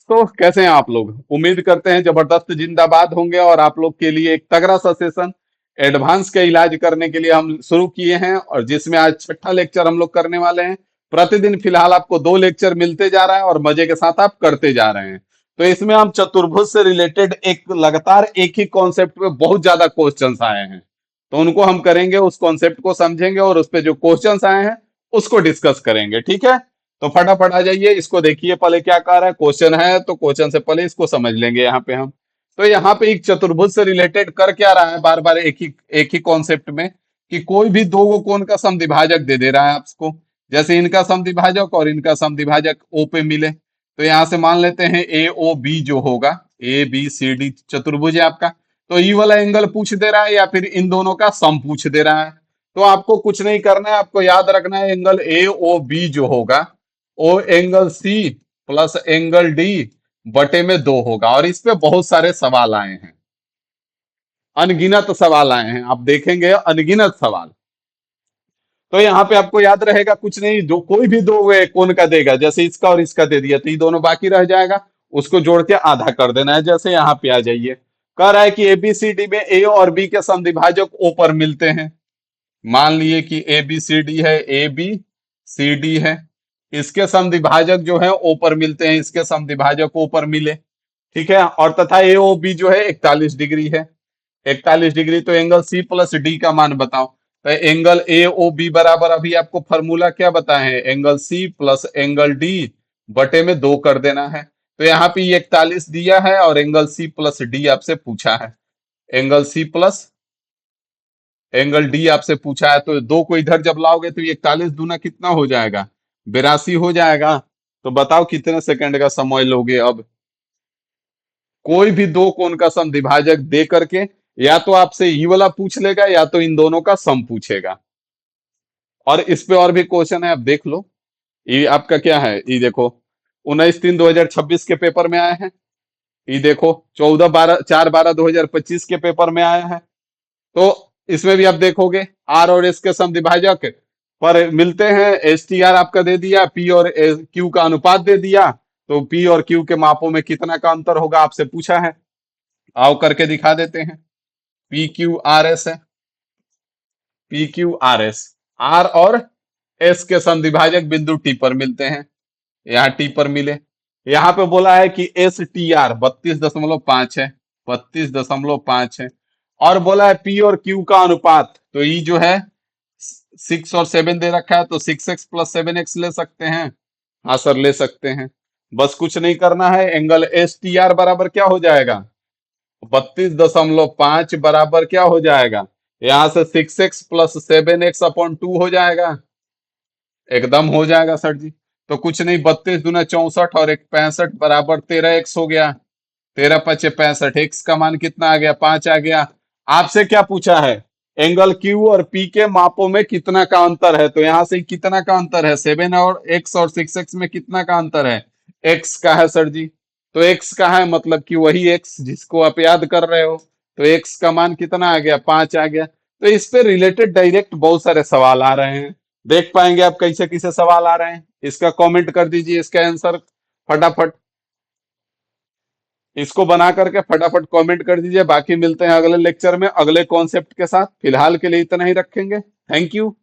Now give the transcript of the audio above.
तो कैसे हैं आप लोग? उम्मीद करते हैं जबरदस्त जिंदाबाद होंगे और आप लोग के लिए एक तगड़ा सा सेशन एडवांस के इलाज करने के लिए हम शुरू किए हैं और जिसमें आज छठा लेक्चर हम लोग करने वाले हैं। प्रतिदिन फिलहाल आपको 2 लेक्चर मिलते जा रहा है और मजे के साथ आप करते जा रहे हैं। तो इसमें हम चतुर्भुज से रिलेटेड एक लगातार एक ही कॉन्सेप्ट पे बहुत ज्यादा क्वेश्चंस आए हैं, तो उनको हम करेंगे, उस कॉन्सेप्ट को समझेंगे और उस पे जो क्वेश्चंस आए हैं उसको डिस्कस करेंगे। ठीक है, तो फटाफट आ जाइए, इसको देखिए पहले क्या कह रहा है। क्वेश्चन है तो क्वेश्चन से पहले इसको समझ लेंगे यहाँ पे हम। तो यहाँ पे एक चतुर्भुज से रिलेटेड कर क्या रहा है, बार बार एक ही कॉन्सेप्ट में, कि कोई भी दो कोण का समद्विभाजक दे दे रहा है आपको। जैसे इनका समद्विभाजक और इनका समद्विभाजक ओ पे मिले, तो यहाँ से मान लेते हैं ए ओ बी जो होगा, ए बी सी डी चतुर्भुज है आपका। तो ई वाला एंगल पूछ दे रहा है या फिर इन दोनों का सम पूछ दे रहा है। तो आपको कुछ नहीं करना है, आपको याद रखना है एंगल ए ओ बी जो होगा O angle C plus angle D बटे में 2 होगा। और इस पे बहुत सारे सवाल आए हैं, अनगिनत सवाल आए हैं, आप देखेंगे अनगिनत सवाल। तो यहाँ पे आपको याद रहेगा कुछ नहीं, जो कोई भी दो वे कोण का देगा, जैसे इसका और इसका दे दिया तो ये दोनों बाकी रह जाएगा, उसको जोड़ के आधा कर देना है। जैसे यहाँ पे आ जाइए, कह रहा है कि एबीसीडी में ए और बी के समद्विभाजक ओ पर मिलते हैं। मान लिए कि ए बी सी डी है, ए बी सी डी है, इसके समद्विभाजक जो है ओ पर मिलते हैं, इसके समद्विभाजक ओ पर मिले। ठीक है, और तथा ए ओ बी जो है 41 डिग्री है। 41 डिग्री, तो एंगल सी प्लस डी का मान बताओ। तो एंगल ए ओ बी बराबर अभी आपको फॉर्मूला क्या बताए हैं, angle C plus angle D बटे में 2 कर देना है। तो यहाँ पे 41 दिया है और एंगल सी प्लस डी आपसे पूछा है, angle C plus angle D आपसे पूछा है। तो 2 को इधर जब लाओगे तो 41 दूना कितना हो जाएगा, 82 हो जाएगा। तो बताओ कितने सेकंड का समय लोगे अब। कोई भी दो कोण का समद्विभाजक दे करके या तो आपसे ई वाला पूछ लेगा या तो इन दोनों का सम पूछेगा। और इस पे और भी क्वेश्चन है, अब देख लो। ये आपका क्या है, ये देखो 19/3/2026 के पेपर में आया है। ये देखो 14/4/2025 के पेपर में आया है। तो इसमें भी आप देखोगे आर और एस के समद्विभाजक पर मिलते हैं, एस टी आर आपका दे दिया, पी और क्यू का अनुपात दे दिया। तो पी और क्यू के मापों में कितना का अंतर होगा आपसे पूछा है, आओ करके दिखा देते हैं। पी क्यू आर एस है, P Q R S, R और एस के समद्विभाजक बिंदु टी पर मिलते हैं, यहाँ टी पर मिले। यहाँ पे बोला है कि एस टी आर 32.5 है, 32.5 है। और बोला है पी और क्यू का अनुपात, तो ये जो है 6 और 7 दे रखा है, तो 6x प्लस 7x ले सकते हैं। हाँ सर ले सकते हैं। बस कुछ नहीं करना है, एंगल एस टी आर बराबर क्या हो जाएगा, 32.5 बराबर क्या हो जाएगा, यहाँ से 6x प्लस 7x/2 हो जाएगा। एकदम हो जाएगा सर जी। तो कुछ नहीं, 32 दूना 64 और एक 65 बराबर 13x हो गया। 13×5 = 65, एक्स का मान कितना आ गया, 5 आ गया। आपसे क्या पूछा है, एंगल क्यू और पी के मापों में कितना का अंतर है। तो यहां से कितना का अंतर है, 7 और x और 6x में कितना का अंतर है, x का है सर जी। तो x का है मतलब कि वही x जिसको आप याद कर रहे हो। तो x का मान कितना आ गया, 5 आ गया। तो इस पे रिलेटेड डायरेक्ट बहुत सारे सवाल आ रहे हैं, देख पाएंगे आप कैसे कैसे सवाल आ रहे हैं। इसका कमेंट कर दीजिए, इसका आंसर फटाफट, इसको बना करके फटाफट कमेंट कर दीजिए। बाकी मिलते हैं अगले लेक्चर में अगले कॉन्सेप्ट के साथ, फिलहाल के लिए इतना ही रखेंगे। Thank you.